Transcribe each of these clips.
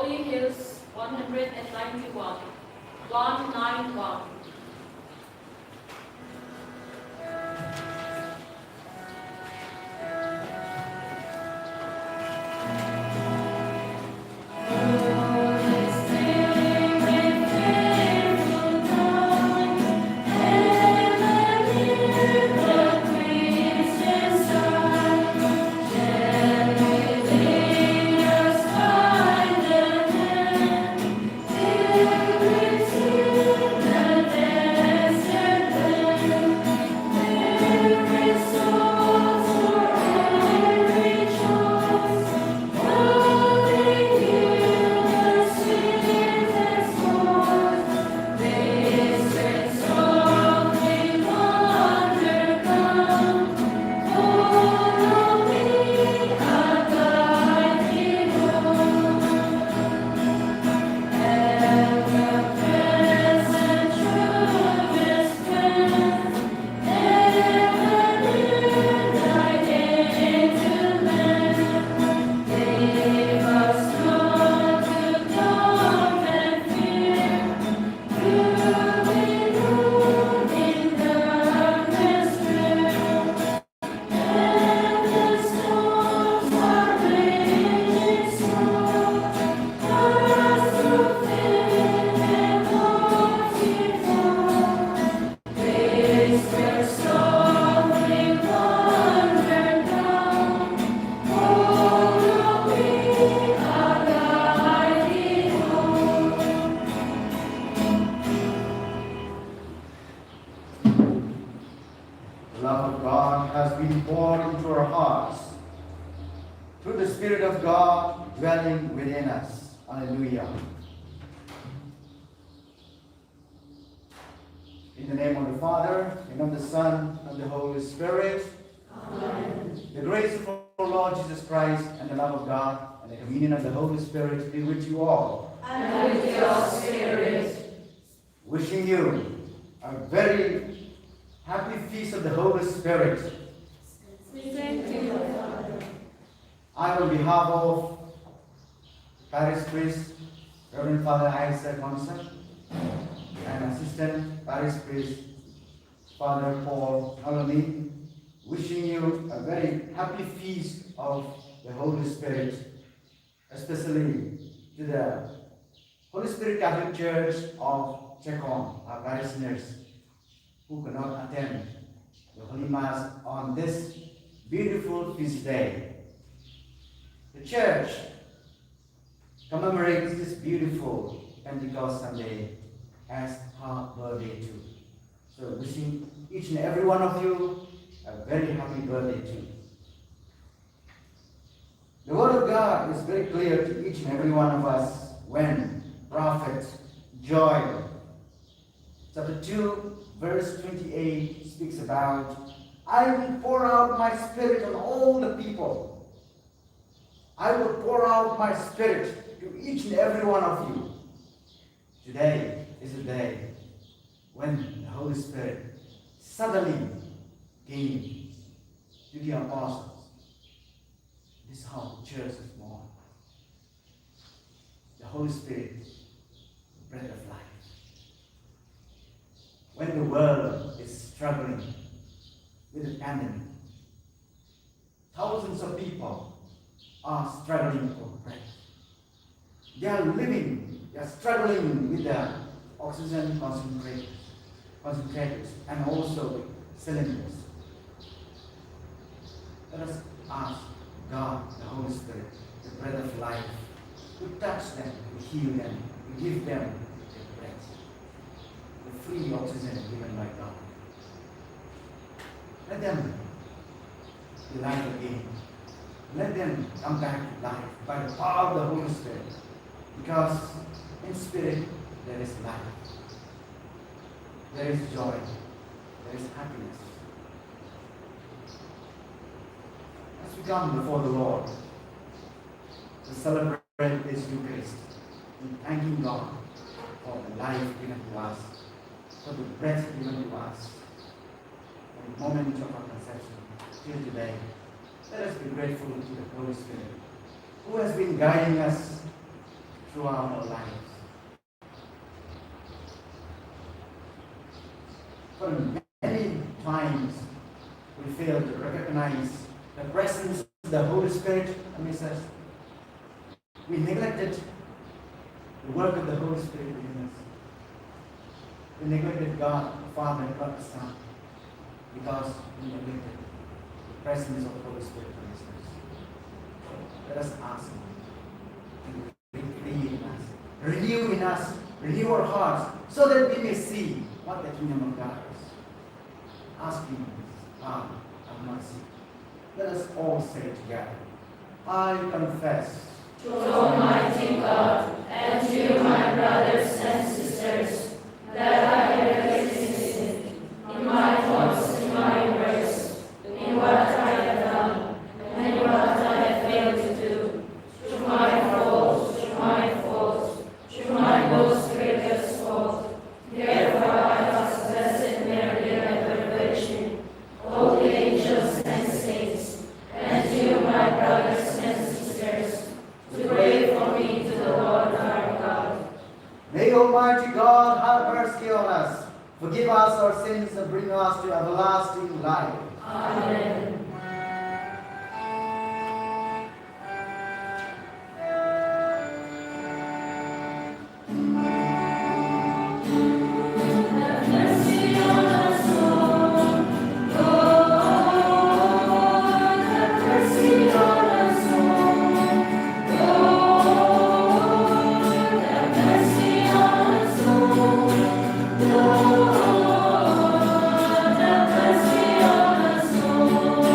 Holy Hills 191, 191. Yes. our hearts through the Spirit of God dwelling within us. Hallelujah. In the name of the Father, and of the Son, and of the Holy Spirit. Amen. The grace of our Lord Jesus Christ, and the love of God, and the communion of the Holy Spirit be with you all. And with your spirit. Wishing you a very happy feast of the Holy Spirit. Thank you, Father. I, on behalf of Parish Priest, Reverend Father Isaac Monson, and Assistant Parish Priest, Father Paul Aloni, wishing you a very happy feast of the Holy Spirit, especially to the Holy Spirit Catholic Church of Chekon, our parishioners who cannot attend the Holy Mass on this beautiful feast day. The Church commemorates this beautiful Pentecost Sunday as her birthday too. So wishing each and every one of you a very happy birthday too. The Word of God is very clear to each and every one of us when Prophet Joel, chapter 2, verse 28 speaks about, I will pour out my Spirit on all the people. I will pour out my Spirit to each and every one of you. Today is a day when the Holy Spirit suddenly came to the apostles. This is how the church is born. The Holy Spirit, the breath of life. When the world is struggling with the pandemic, thousands of people are struggling for breath. They are living, they are struggling with the oxygen concentrators and also cylinders. Let us ask God, the Holy Spirit, the breath of life, to touch them, to heal them, to give them the breath, the free oxygen given by God. Let them be alive again. Let them come back to life by the power of the Holy Spirit. Because in spirit there is life. There is joy. There is happiness. As we come before the Lord to celebrate this Eucharist, in thanking God for the life given to us, for the breath given to us, for the moment of our conception till today, let us be grateful to the Holy Spirit, who has been guiding us throughout our lives. For many times we fail to recognize the presence of the Holy Spirit amidst us. We neglected the work of the Holy Spirit within us. We neglected God the Father and God the Son because we neglected the presence of the Holy Spirit amidst us. Let us ask Him to recreate in us, renew in us, renew our hearts, so that we may see what the kingdom of God is. Ask Him, God, have mercy. Let us all say together, I confess To Almighty God and to my brothers and sisters that I have existed in my thoughts, in my words, in what I have done, and in what I have failed to do, through my fault, through my most grievous fault. Therefore I ask Blessed Mary, ever Virgin, all the angels and saints, and you, my brothers and sisters, to pray for me to the Lord our God. May Almighty God have mercy on us, forgive us our sins, and bring us to everlasting life. Amen. Have mercy on us all, Lord. Have mercy on us all, Lord. Have mercy on us all, Lord. Have mercy on us all.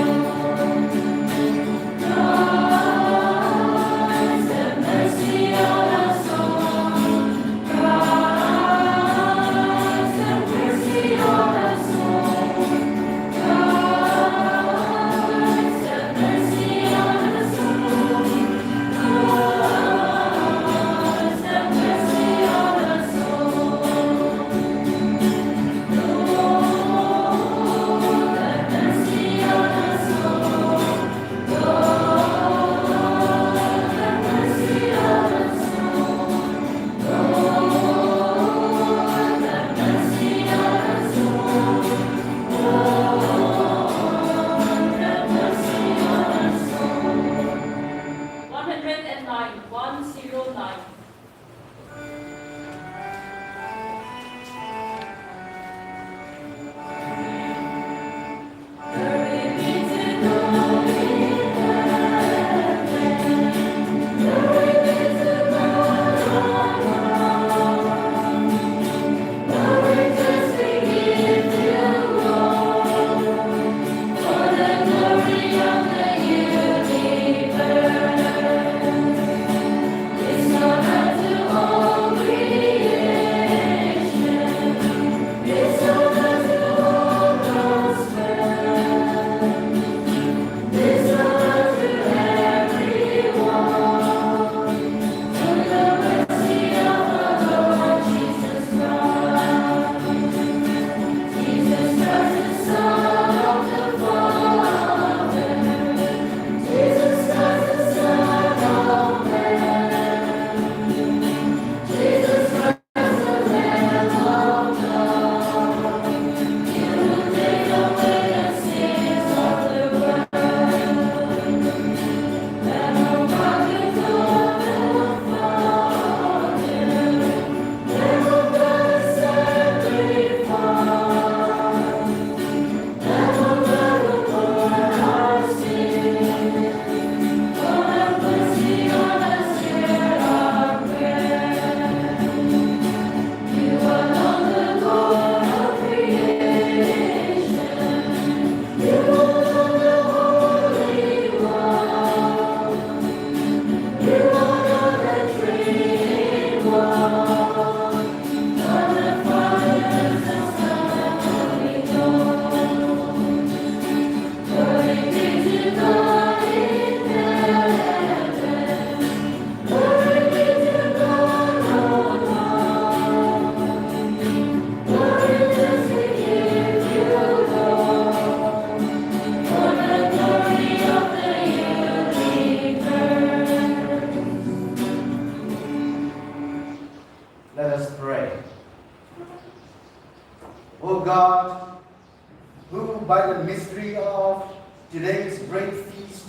by the mystery of today's great feast,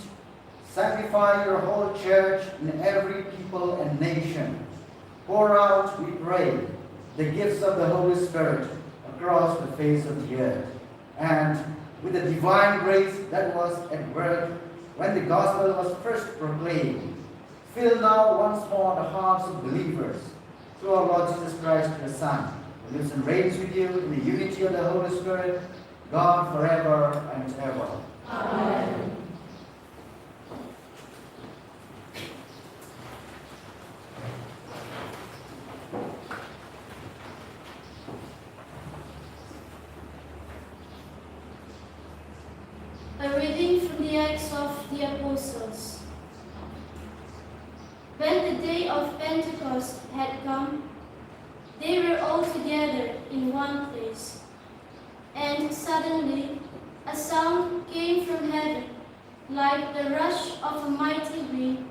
sanctify your whole church in every people and nation. Pour out, we pray, the gifts of the Holy Spirit across the face of the earth. And with the divine grace that was at work when the gospel was first proclaimed, fill now once more the hearts of believers through our Lord Jesus Christ, your Son, who lives and reigns with you in the unity of the Holy Spirit, God forever and ever. Amen. A reading from the Acts of the Apostles. When the day of Pentecost had come, they were all together in one place. And suddenly a sound came from heaven, like the rush of a mighty wind,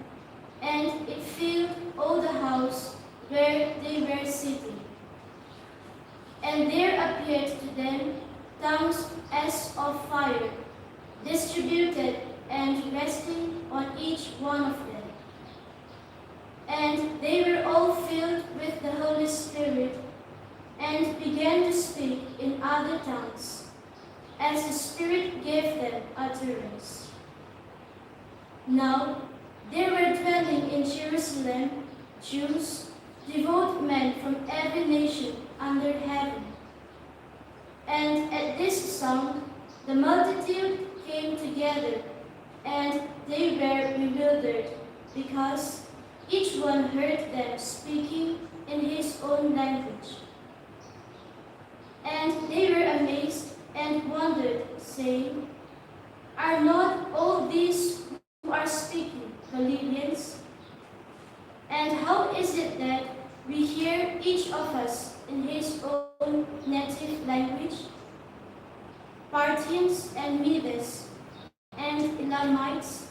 and it filled all the house where they were sitting. And there appeared to them tongues as of fire, distributed and resting on each one of them. And they were all filled with the Holy Spirit, and began to speak in other tongues, as the Spirit gave them utterance. Now there were dwelling in Jerusalem Jews, devout men from every nation under heaven. And at this sound the multitude came together, and they were bewildered, because each one heard them speaking in his own language. And they were amazed and wondered, saying, Are not all these who are speaking Galileans? And how is it that we hear each of us in his own native language? Parthians and Medes, and Elamites,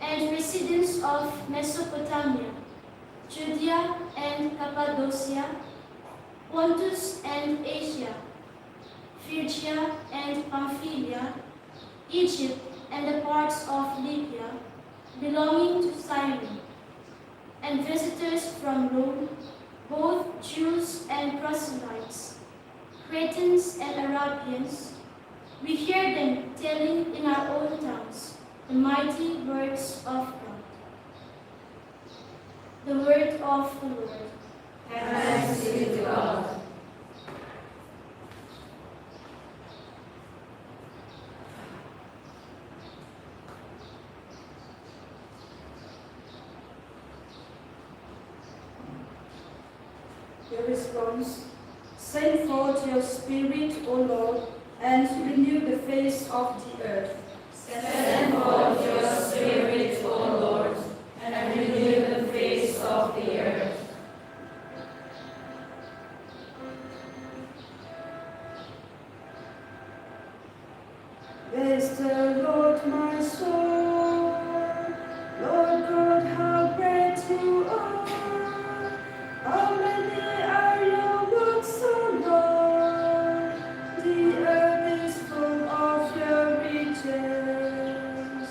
and residents of Mesopotamia, Judea and Cappadocia, Pontus and Asia, Phrygia and Pamphylia, Egypt and the parts of Libya belonging to Cyrene, and visitors from Rome, both Jews and proselytes, Cretans and Arabians. We hear them telling in our own tongues the mighty works of God. The word of the Lord. Thanks be to God. The response: Send forth your Spirit, O Lord, and renew the face of the earth. Send forth your Spirit, O Lord, and renew the face of the earth. Bless the Lord, my soul. Lord God, how great you are. How many are your works, O Lord? The earth is full of your riches.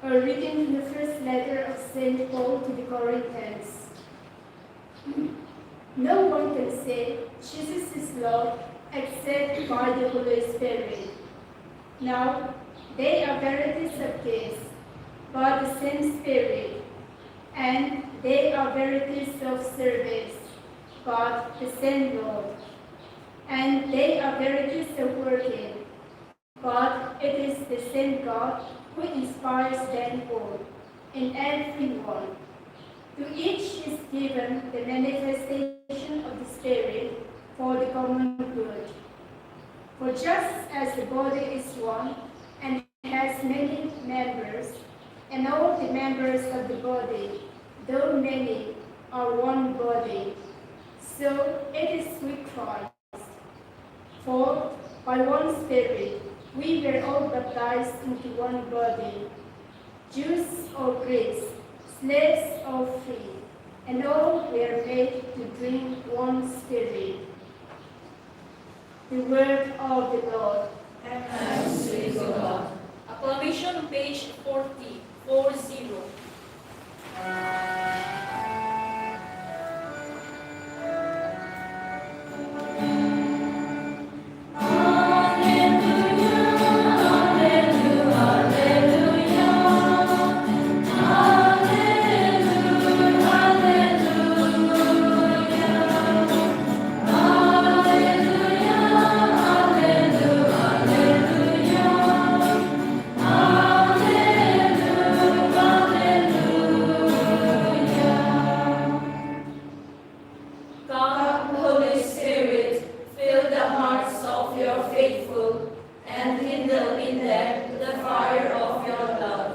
A reading from the first letter of St. Paul to the Corinthians. No one can say Jesus is Lord except by the Holy Spirit. Now, they are varieties of gifts, but the same Spirit, and they are varieties of service, but the same Lord. And they are varieties of working, but it is the same God who inspires them all, in everyone. To each is given the manifestation of the Spirit for the common good. For just as the body is one and has many members, and all the members of the body, though many, are one body, so it is with Christ. For by one Spirit we were all baptized into one body, Jews or Greeks, slaves or free, and all were made to drink one Spirit. The word of the Lord. Thanks be to God. Acclamation, page 40. Come, Holy Spirit, fill the hearts of your faithful, and kindle in them the fire of your love.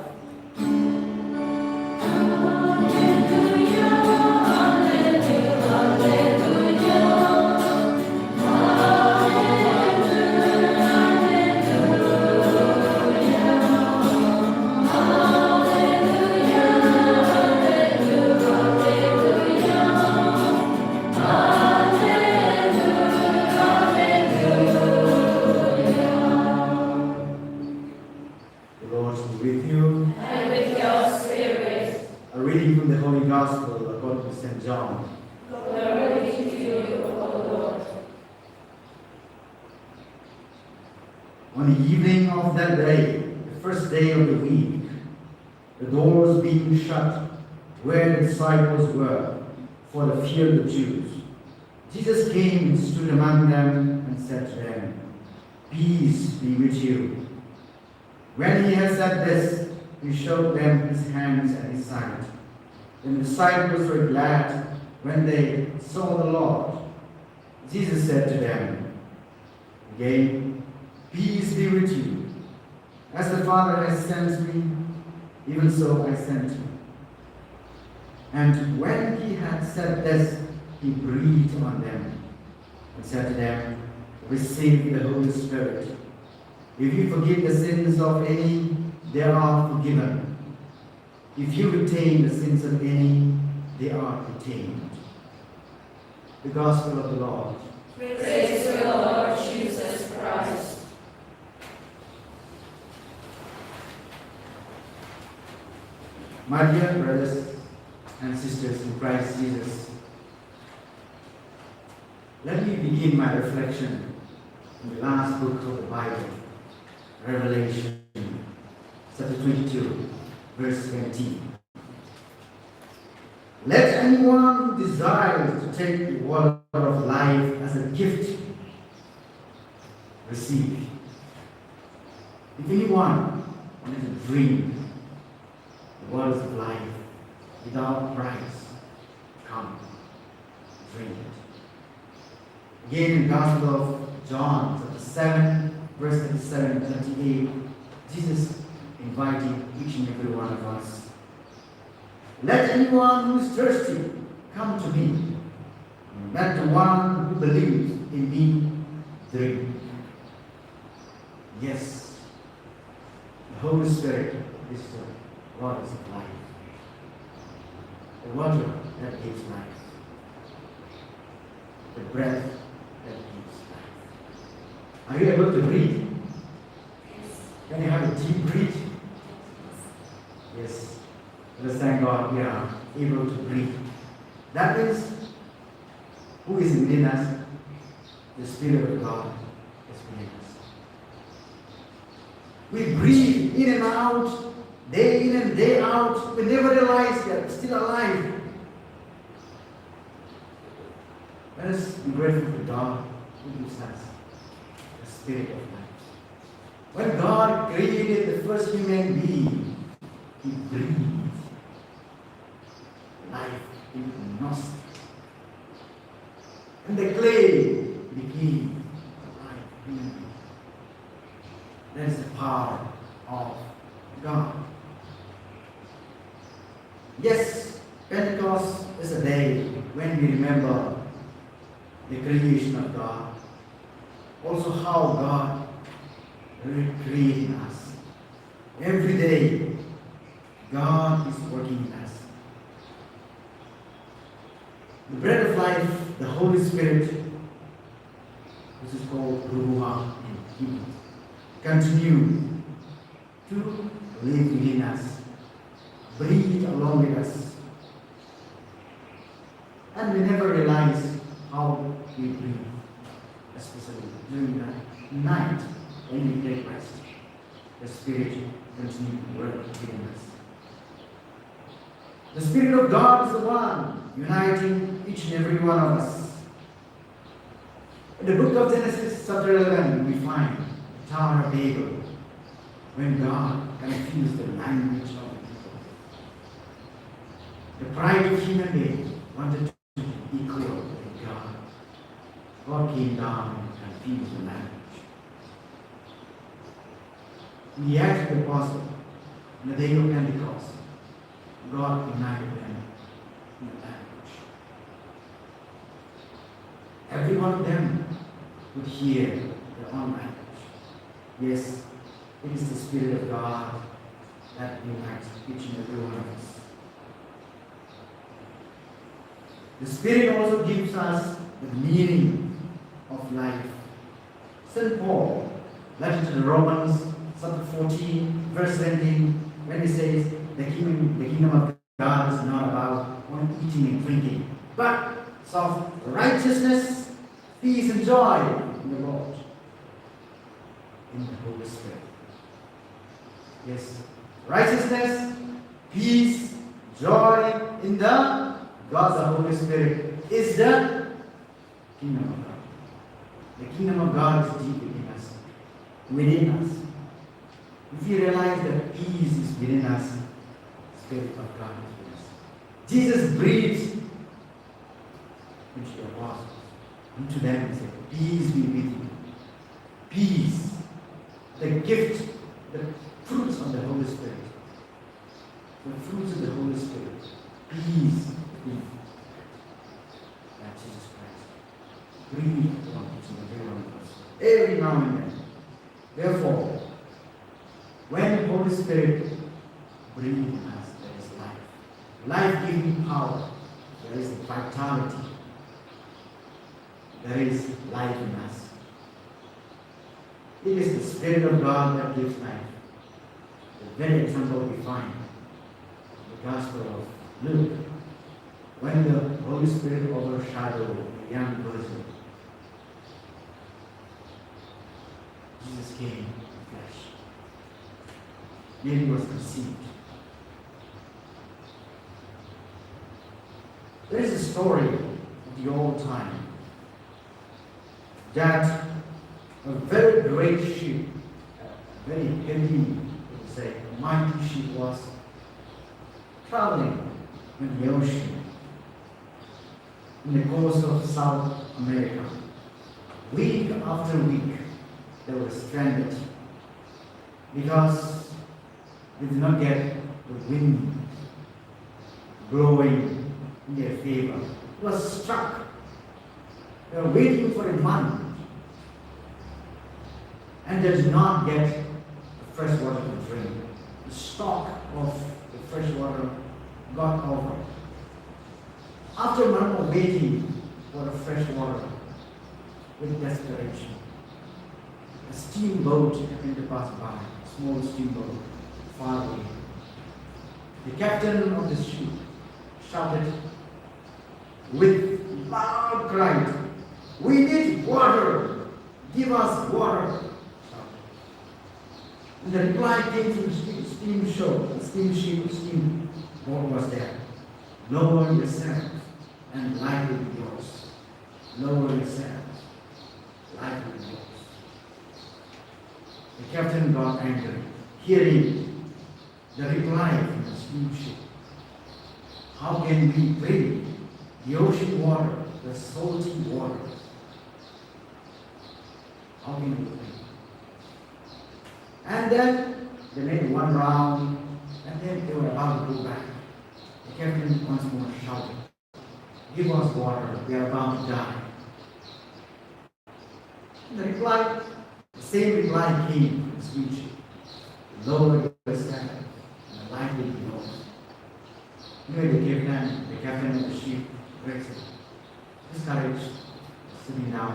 The Lord be with you. And with your spirit, A reading from the Holy Gospel according to St. John. glory to you, O Lord. On the evening of that day, the first day of the week, the doors being shut where the disciples were, for the fear of the Jews, Jesus came and stood among them and said to them, "Peace be with you." When he had said this, he showed them his hands and his side. Then the disciples were glad when they saw the Lord. Jesus said to them again, "Peace be with you. As the Father has sent me, even so I sent you." And when he had said this, he breathed on them and said to them, "Receive the Holy Spirit. If you forgive the sins of any, they are forgiven. If you retain the sins of any, they are retained." The Gospel of the Lord. Praise to the Lord Jesus Christ. My dear brothers and sisters in Christ Jesus, let me begin my reflection in the last book of the Bible, Revelation, chapter 22, verse 17. Let anyone who desires to take the water of life as a gift receive. If anyone wants to drink the waters of life without price, come, drink it. Again, in the Gospel of John, chapter 7, verse 37 and 38, Jesus inviting each and every one of us. Let anyone who is thirsty come to me. Let the one who believes in me drink. Yes, the Holy Spirit is the waters of life. The water that gives life. The breath that gives life. Are you able to breathe? Can you have a deep breath? Let us thank God we are able to breathe. That means who is within us? The Spirit of God is within us. We breathe in and out, day in and day out. We never realize we are still alive. Let us be grateful to God who gives us the Spirit of life. When God created the first human being, He breathed life into the nostrils. And the clay became alive human being. That is the power of God. Yes, Pentecost is a day when we remember the creation of God. Also how God recreating us. Every day, God is working in us. The bread of life, the Holy Spirit, which is called Ruach in Hebrew, continue to live within us, breathe along with us. And we never realize how we breathe, especially during the night when we take rest. The Spirit continues to work within us. The Spirit of God is the one uniting each and every one of us. In the book of Genesis, chapter 11, we find the Tower of Babel, when God confused the language of the people. The pride of human being wanted to be equal with God. God came down and confused the language. In the Acts of the Apostle, on the day of Pentecost, God united them in the language. Every one of them would hear their own language. Yes, it is the Spirit of God that unites each and every one of us. The Spirit also gives us the meaning of life. St. Paul, letter to the Romans, chapter 14, verse 17, when he says, the kingdom of God is not about only eating and drinking, but of righteousness, peace, and joy in the Lord, in the Holy Spirit. Yes, righteousness, peace, joy in the God, the Holy Spirit, is the kingdom of God. The kingdom of God is deep within us. If you realize that peace is within us, the Spirit of God is within us. Jesus breathed into the apostles, into them, and said, peace be with you. Peace, the gift, the fruits of the Holy Spirit. The fruits of the Holy Spirit. Peace be that Jesus Christ. Breathe upon each and every one of us. Every now and then. Therefore, when the Holy Spirit breathes in us, there is life. Life-giving power. There is vitality. There is life in us. It is the Spirit of God that gives life. The very example we find in the Gospel of Luke, when the Holy Spirit overshadowed a young virgin. Jesus came in flesh. Mary was conceived. There is a story of the old time that a very great ship, a very heavy, we say, a mighty ship was traveling in the ocean in the coast of South America. Week after week, they were stranded because they did not get the wind blowing in their favor. It was struck. They were waiting for a month and they did not get the fresh water to drink. The stock of the fresh water got over. After a month of waiting for the fresh water, with desperation, a steamboat happened to pass by, a small steamboat, far away. The captain of the ship shouted with loud cry, "We need water! Give us water!" And the reply came from the steamboat was there. "Lower yourself, and light will be yours. Lower yourself, light will be yours." The captain got angry, hearing the reply from the steamship. How can we drink the ocean water, the salty water? How can we drink? And then they made one round, and then they were about to go back. The captain once more shouted, "Give us water, we are about to die." And the same reply came from the steamship. "Lower yourself, and the light will be yours." The captain of the ship breaks it. His courage was sitting down.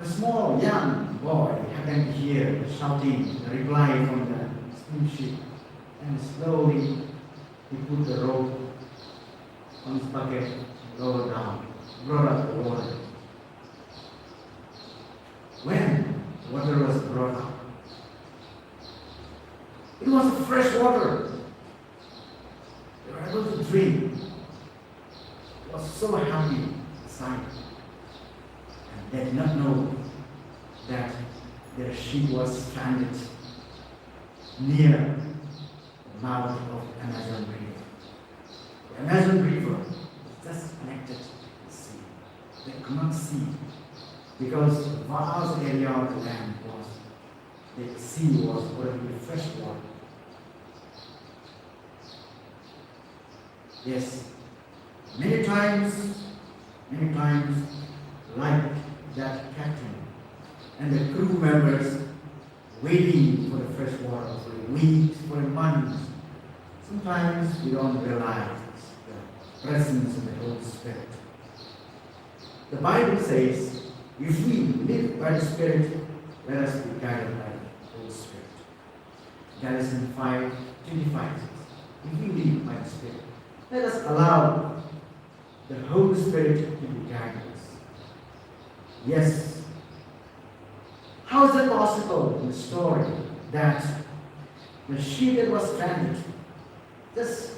A small young boy happened to hear the shouting, the reply from the steamship, and slowly he put the rope on his bucket, lowered down, brought up the water. When the water was brought up, it was fresh water. They were able to drink. He was so happy inside. And they did not know that their ship was stranded near the mouth of the Amazon River. The Amazon River was just connected to the sea. They could not see because the vast area of the land was, the sea was already fresh water. Yes, many times, like that captain and the crew members waiting for the fresh water for weeks, for months. Sometimes we don't realize the presence of the Holy Spirit. The Bible says, if we live by the Spirit, let us be guided by the Holy Spirit. Galatians 5:25 says, if we live by the Spirit, let us allow the Holy Spirit to be guiding us. Yes. How is it possible in the story that the ship that was stranded just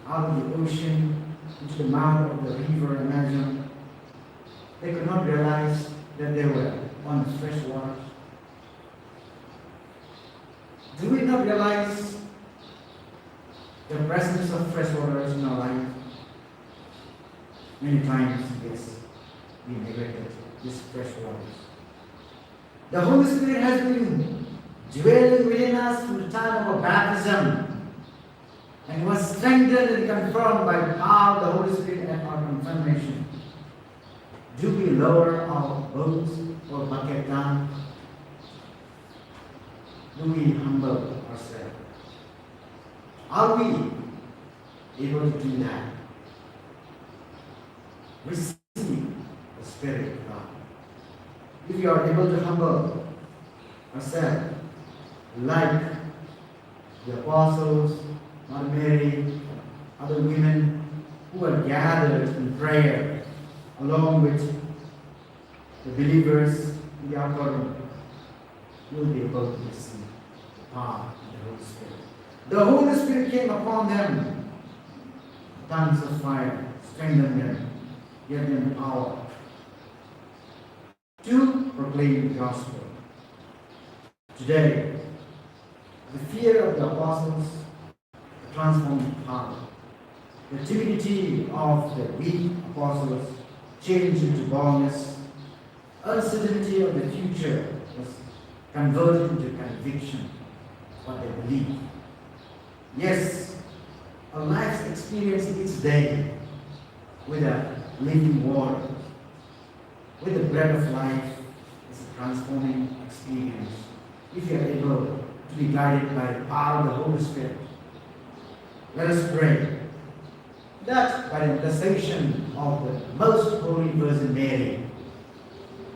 out of the ocean into the mouth of the river Amazon, they could not realize that they were on fresh waters? Do we not realize the presence of fresh waters in our life? Many times, yes, we neglected these fresh waters. The Holy Spirit has been dwelling within us from the time of our baptism and was strengthened and confirmed by the power of the Holy Spirit at our confirmation. Do we lower our boats or bucket down? Do we humble ourselves? Are we able to do that? Receive the Spirit of God. If you are able to humble ourselves, like the apostles, Mother Mary, other women who are gathered in prayer along with the believers in the upper room, will be able to receive the power of the Holy Spirit. The Holy Spirit came upon them, tongues of fire, strengthened them, gave them power to proclaim the gospel. Today, the fear of the apostles, the transformed power, the timidity of the weak apostles changed into boldness, uncertainty of the future was converted into conviction of what they believe. Yes, our life's experience each day with a living water, with the bread of life, is a transforming experience. If you are able to be guided by the power of the Holy Spirit, let us pray that by the intercession of the most holy Virgin Mary,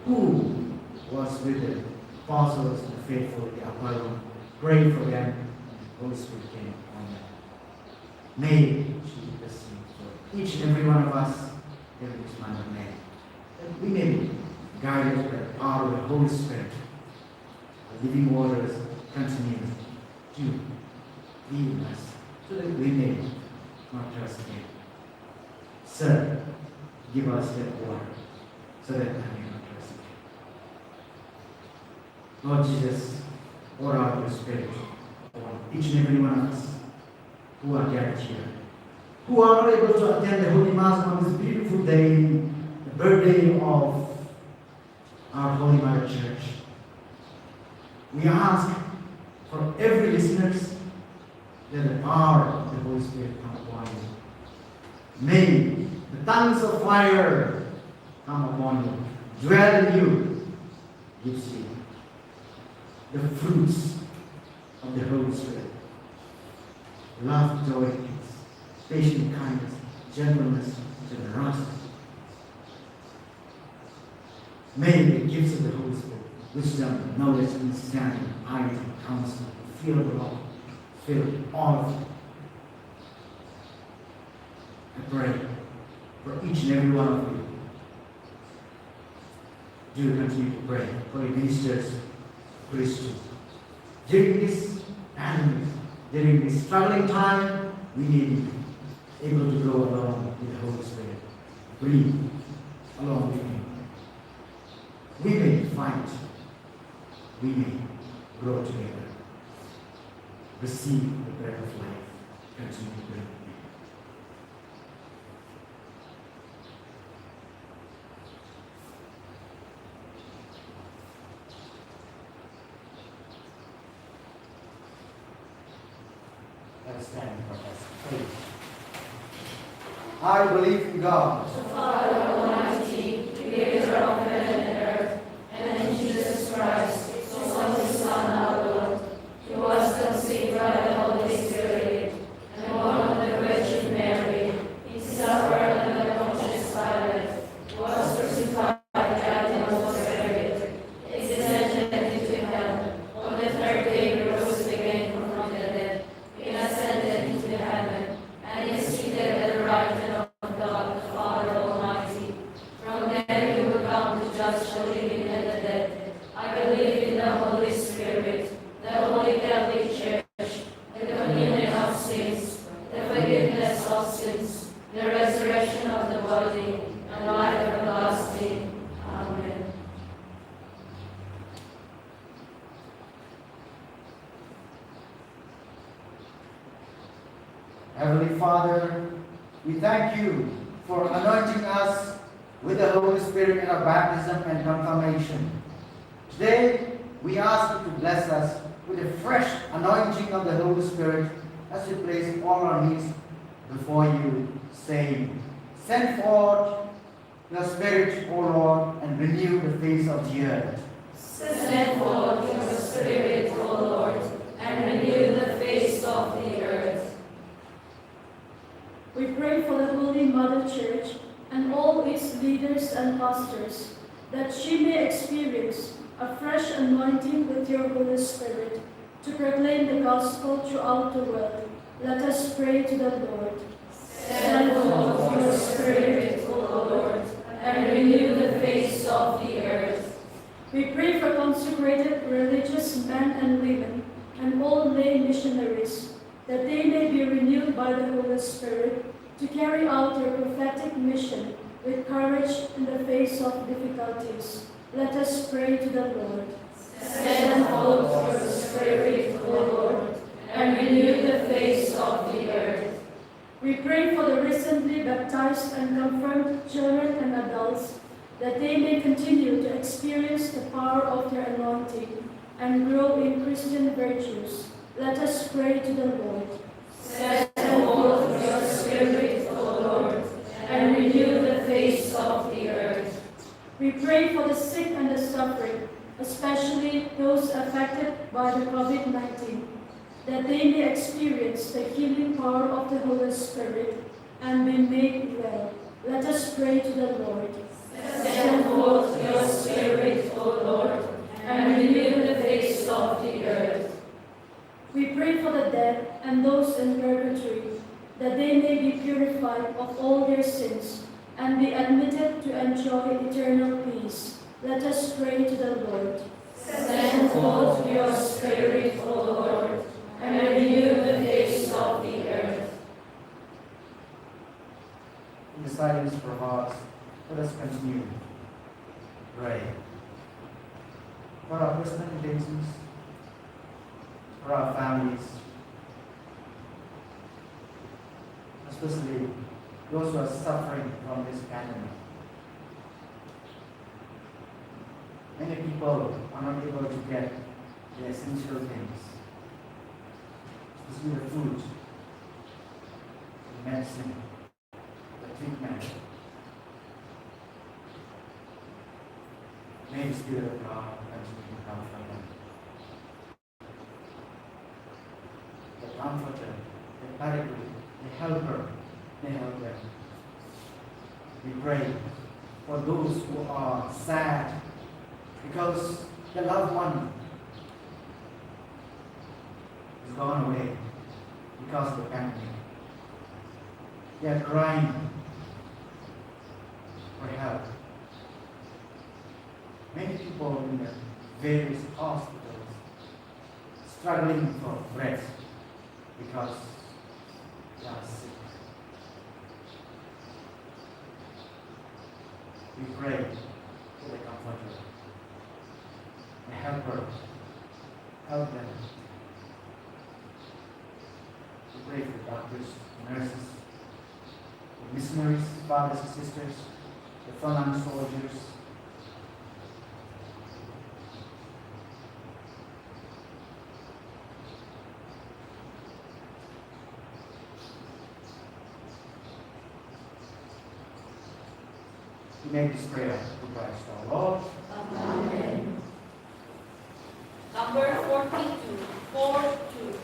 who was with the apostles and the faithful, the upper room, pray for them, the Holy Spirit came upon them. May she intercede for each and every one of us during this month of May, that we may be guided by the power of the Holy Spirit. The living waters continue to lead us so that we may not trust again. Sir, give us that water so that I may not trust again. Lord Jesus, pour out your Spirit upon each and every one of us who are gathered here, who are not able to attend the Holy Mass on this beautiful day, the birthday of our Holy Mother Church. We ask for every listener that the power of the Holy Spirit come upon you. May the tongues of fire come upon you, dwell in you, gives you the fruits of the Holy Spirit. Love, joy, peace, patience, kindness, gentleness, generosity. May the gifts of the Holy Spirit, wisdom, knowledge, understanding, piety, counsel, fear of the Lord, fill all of you. I pray for each and every one of you. Do continue to pray for your ministers, Christians. During this pandemic, during this struggling time, we need you able to go along with the Holy Spirit. Breathe along with Him. We may fight. We may grow together. Receive the breath of life. Continue to breathe. Let us stand for us. Pray. I believe in God, The Father Almighty, creator of heaven and earth, and in Jesus Christ, His only Son, our Lord, who was conceived by the Holy Spirit, and born of the Virgin Mary. He suffered under Pontius Pilate, was crucified, died, and was buried. He descended into hell. On the third day he rose again from the dead. He ascended into heaven, and is seated at the right hand of God, the Father Almighty. From there he will come to judge the living and the dead. I believe in the Holy Spirit, the Holy Catholic Church, the communion of sins, the forgiveness of sins, the resurrection of the body, and life everlasting. Amen. Heavenly Father, we thank you for anointing us with the Holy Spirit in our baptism and confirmation. Today, we ask you to bless us with a fresh anointing of the Holy Spirit as we place all our needs before you, saying, send forth your Spirit, O Lord, and renew the face of the earth. Send forth your Spirit, O Lord, and renew the face of the earth. We pray for the Holy Mother Church and all its leaders and pastors, that she may experience a fresh anointing with your Holy Spirit to proclaim the gospel throughout the world. Let us pray to the Lord. Send forth your Spirit, O Lord, and renew the face of the earth. We pray for consecrated religious men and women and all lay missionaries, that they may be renewed by the Holy Spirit to carry out their prophetic mission with courage in the face of difficulties. Let us pray to the Lord. Send forth your Spirit, O Lord, and renew the face of the earth. We pray for the recently baptized and confirmed children and adults, that they may continue to experience the power of their anointing and grow in Christian virtues. Let us pray to the Lord. Send forth your Spirit, O Lord, and renew the face of the earth. We pray for the sick and the suffering, especially those affected by the COVID-19, that they may experience the healing power of the Holy Spirit and be made well. Let us pray to the Lord. Send forth your Spirit, O Lord, and renew the face of the earth. We pray for the dead and those in purgatory, that they may be purified of all their sins and be admitted to enjoy eternal peace. Let us pray to the Lord. Send forth your Spirit, O Lord, and renew the face of the earth. In the silence of our hearts, let us continue to pray for our personal intentions, for our families, especially those who are suffering from this pandemic. Many people are not able to get the essential things, especially the food, the medicine, the treatment. May the Spirit of God continue to comfort them. The comforter, the paraclete, the helper, may help them. We pray for those who are sad because the loved one is gone away because of the pandemic. They are crying for help. Many people in the various hospitals struggling for breath because they are sick. We pray for the comforter, the helper, help them. We pray for the doctors, nurses, the missionaries, fathers and sisters, the frontline soldiers. We make this prayer to Christ our Lord. Amen. Number 42, 42.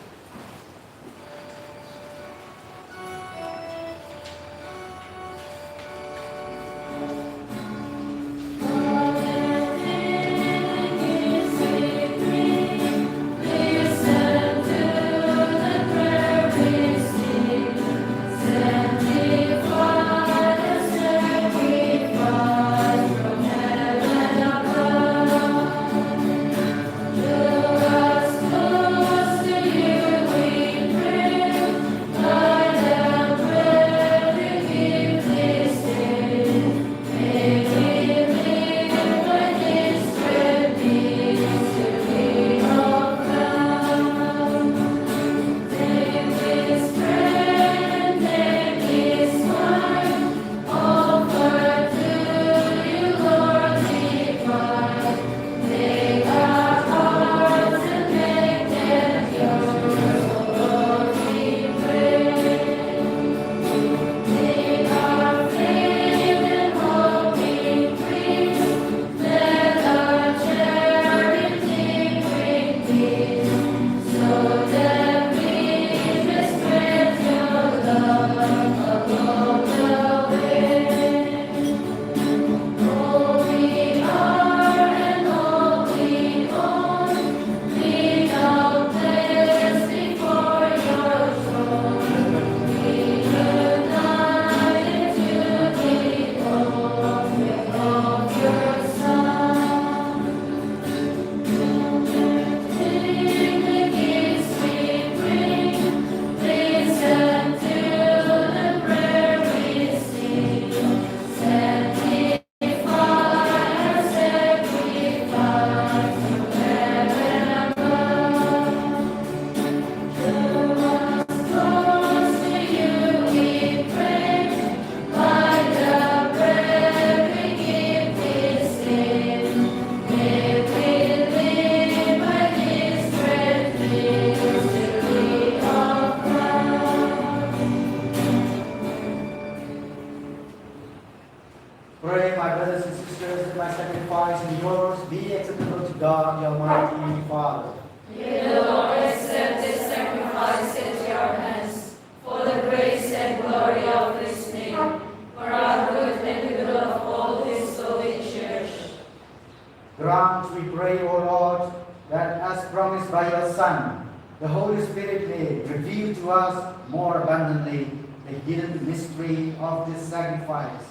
the Holy Spirit may reveal to us more abundantly the hidden mystery of this sacrifice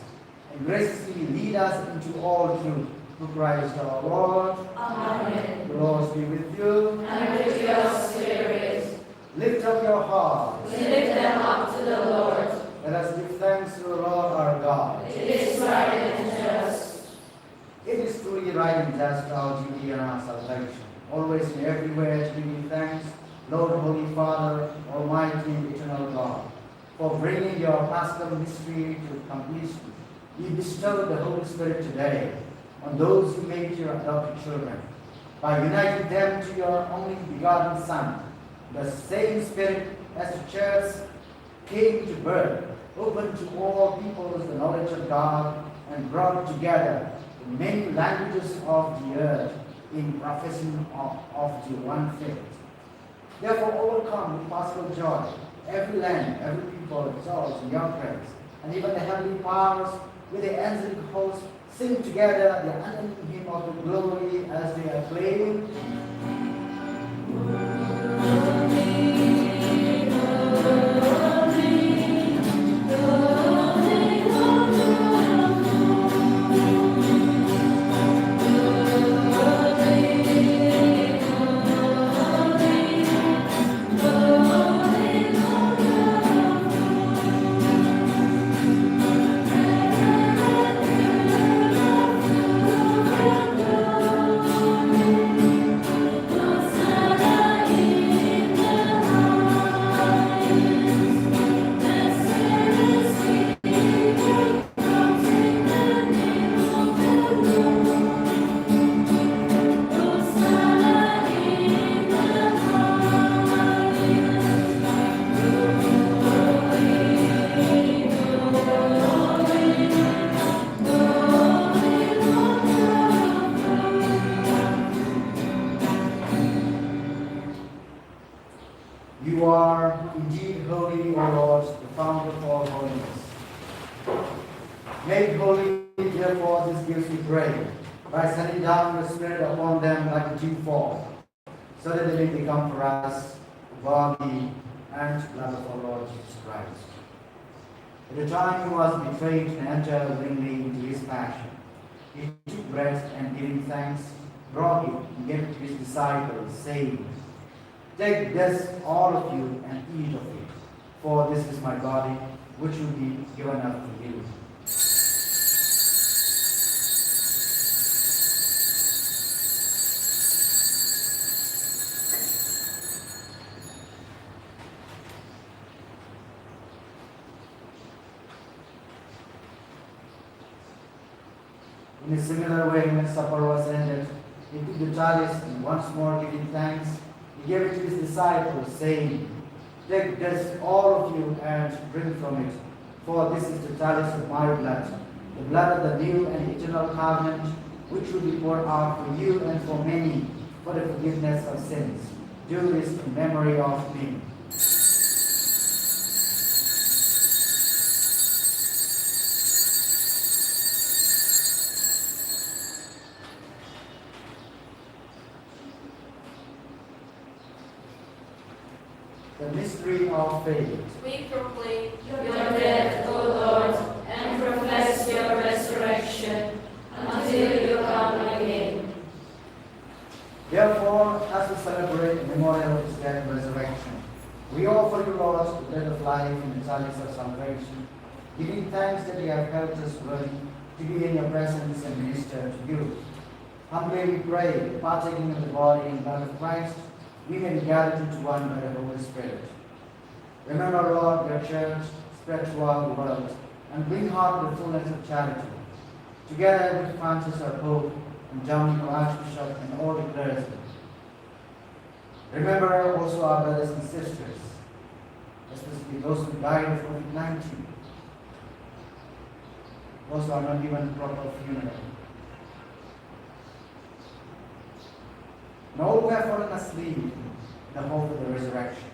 and graciously lead us into all truth through Christ our Lord. Amen. The Lord be with you. And with your spirit. Lift up your hearts. We lift them up to the Lord. Let us give thanks to the Lord our God. It is right and just. It is truly right and just, our duty and our salvation, always and everywhere to give you thanks, Lord, Holy Father, Almighty and Eternal God, for bringing your paschal mystery to completion. You bestowed the Holy Spirit today on those who made your adopted children, by uniting them to your only begotten Son. The same Spirit as the Church came to birth, opened to all peoples the knowledge of God, and brought together the many languages of the earth in profession of the one faith. Therefore, overcome with paschal joy, every land, every people exalts in your praise, and even the heavenly powers with the angelic host sing together the unending hymn of the glory as they acclaim. You are indeed holy, O Lord, the fount of all holiness. Make holy, therefore, these gifts, we pray, by sending down the Spirit upon them like a dewfall, so that they may become for us the body and blood of our Lord Jesus Christ. At the time he was betrayed and entered willingly into his passion, he took bread and, giving thanks, broke it and gave it to his disciples, saying, "Take this, all of you, and eat of it, for this is my body, which will be given up for you." In a similar way, when supper was ended, he took the chalice and once more giving thanks, he gave it to his disciples, saying, "Take this, all of you, and drink from it, for this is the chalice of my blood, the blood of the new and eternal covenant, which will be poured out for you and for many for the forgiveness of sins. Do this in memory of me." The mystery of faith. We proclaim your death, O Lord, and profess your resurrection until you come again. Therefore, as we celebrate the memorial of his death and resurrection, we offer you, Lord, the bread of life and the chalice of salvation, giving thanks that you have helped us worthy to be in your presence and minister to you. Humbly we pray, partaking of the body and blood of Christ, we may be gathered into one by the Holy Spirit. Remember, Lord, your church spread throughout the world, and bring her to the fullness of charity. Together with Francis our Pope, and John our Archbishop, and all the clergy. Remember also our brothers and sisters, especially those who died of COVID-19, those who are not given proper funeral, and all who have fallen asleep in the hope of the resurrection,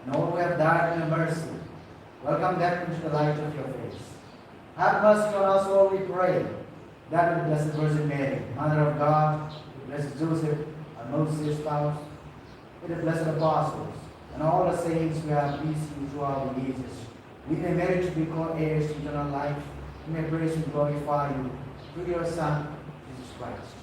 and all who have died in your mercy, welcome them into the light of your face. Have mercy on us all, we pray, that with the Blessed Virgin Mary, Mother of God, with Blessed Joseph, our most dear spouse, with the blessed apostles, and all the saints who have pleased you throughout the ages, we may merit to be called heirs to eternal life, and may praise and glorify you through your Son, Jesus Christ.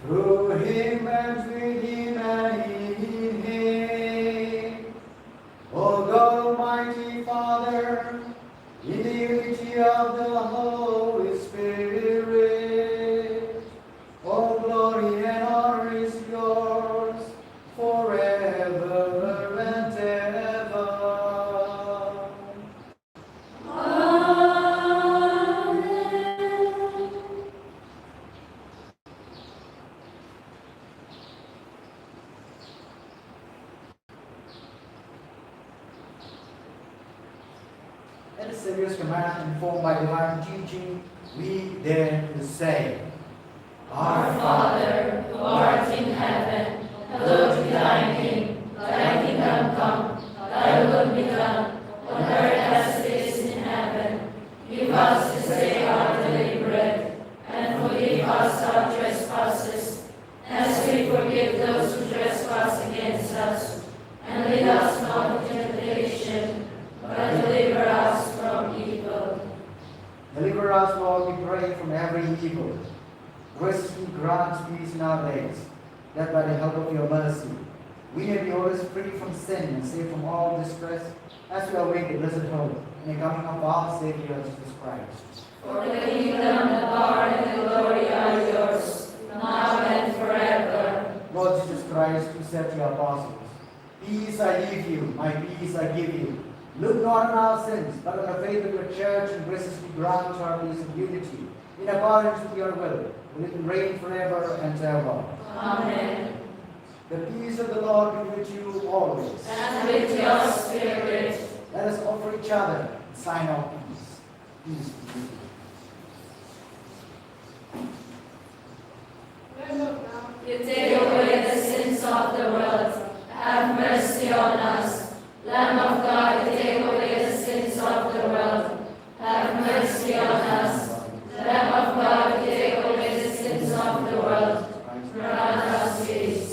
Through him and with him and in him, O God Almighty Father, in the unity of the Holy Spirit, all glory and honor is yours forever and ever. At the Savior's command, informed by divine teaching, we dare to say, Our Father, who art in heaven, hallowed be thy name. Thy kingdom come, thy will be done, on earth as it is in heaven. Give us this day our daily bread, and forgive us our trespasses, as we forgive those who trespass against us. And lead us not into temptation, but deliver us from evil. Deliver us, Lord, we pray, from every evil. Graciously grant peace in our days, that by the help of your mercy, we may be always free from sin and safe from all distress, as we await the blessed hope and the coming of our Savior Jesus Christ. For the kingdom, the power, and the glory are yours, now and forever. Lord Jesus Christ, who said to your apostles, Peace I leave you, my peace I give you. Look not on our sins, but on the faith of your church, and graciously grant our peace and unity, in accordance with your will, who live and reign forever and ever. Amen. The peace of the Lord be with you always. And with your spirit. Let us offer each other a sign of peace. Peace be with you. You take away the sins of the world. Have mercy on us. Lamb of God, you take away the sins of the world. Have mercy on us. Lamb of God, you take away the sins of the world. Grant us peace.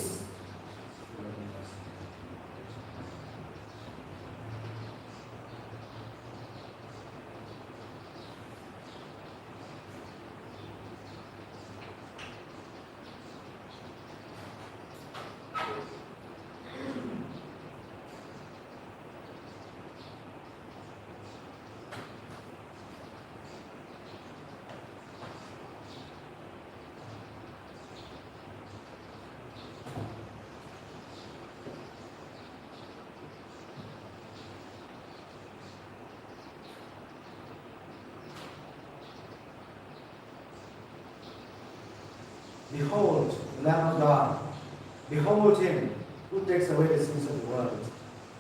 Behold, the Lamb of God. Behold him who takes away the sins of the world.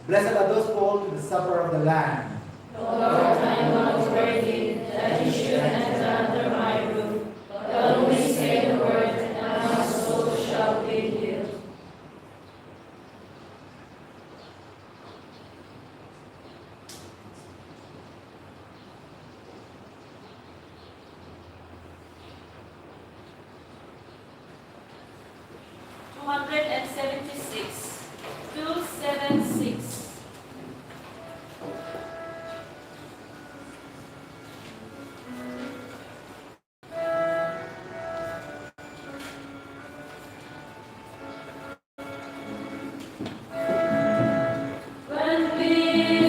Blessed are those called to the supper of the Lamb. Lord, I am not worthy that you should enter under my roof, but only say the word, and my soul shall be healed. And 76. 276. Give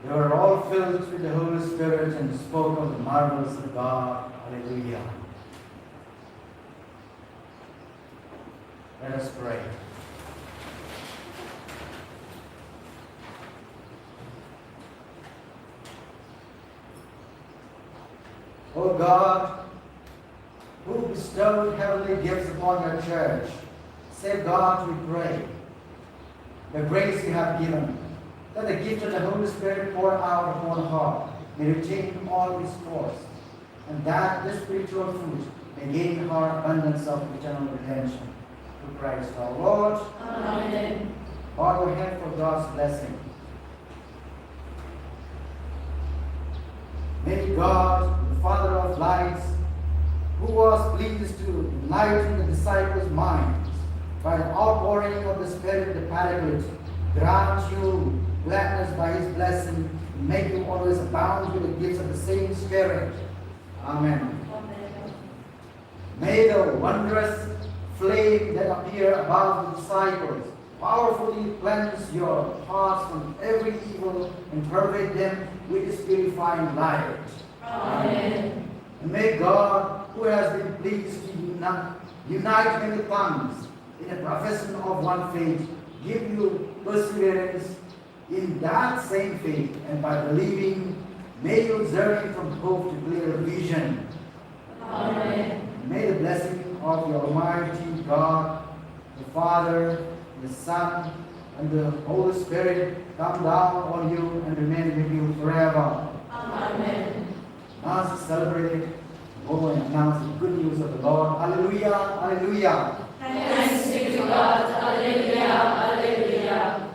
They were all filled with the Holy Spirit and spoke of the marvels of God. Hallelujah. Let us pray. O God, who bestowed heavenly gifts upon your church, save God, we pray, the grace you have given, that the gift of the Holy Spirit poured out upon the heart may retain all its force, and that this spiritual fruit may gain our abundance of eternal redemption. Through Christ our Lord. Amen. Bow your head for God's blessing. May God, the Father of lights, who was pleased to enlighten the disciples' minds by the outpouring of the Spirit, the Paraclete, grant you gladness by his blessing, and make you always abound with the gifts of the same Spirit. Amen. Amen. May the wondrous flame that appear above the disciples powerfully cleanse your hearts from every evil and pervade them with his purifying light. Amen. And may God, who has been pleased to unite many tongues in a profession of one faith, give you perseverance in that same faith, and by believing, may you journey from hope to clear vision. Amen. May the blessing of the Almighty God, the Father, the Son, and the Holy Spirit come down on you and remain with you forever. Amen. Now as we celebrate, go and announce the good news of the Lord. Hallelujah, hallelujah. Thanks be to God. Alleluia, alleluia.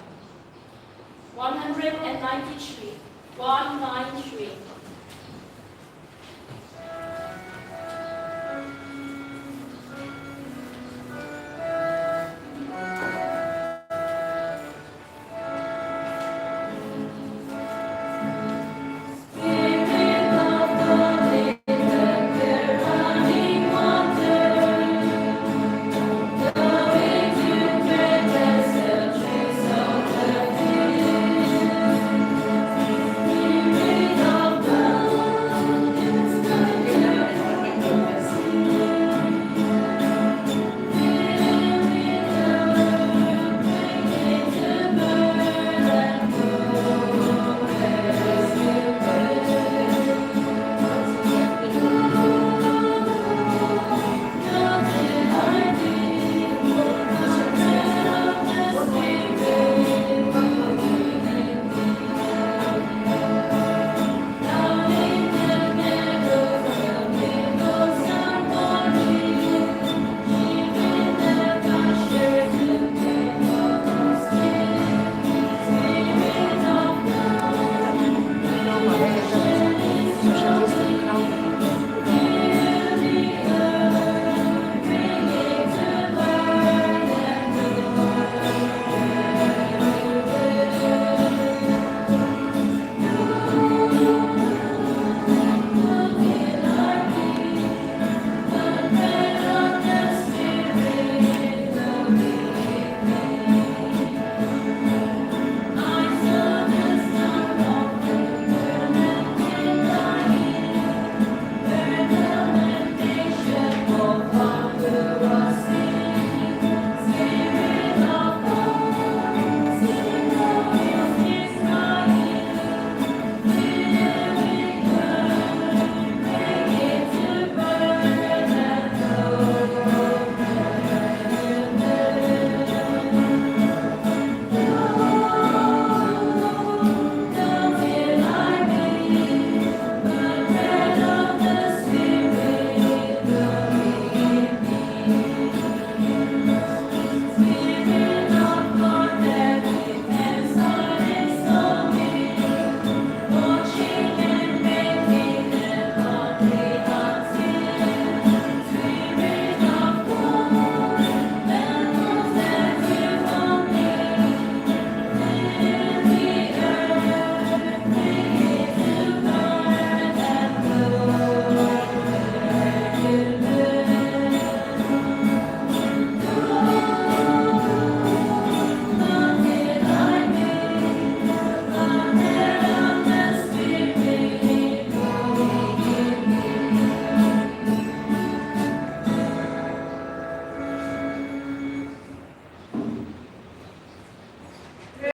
193. 193.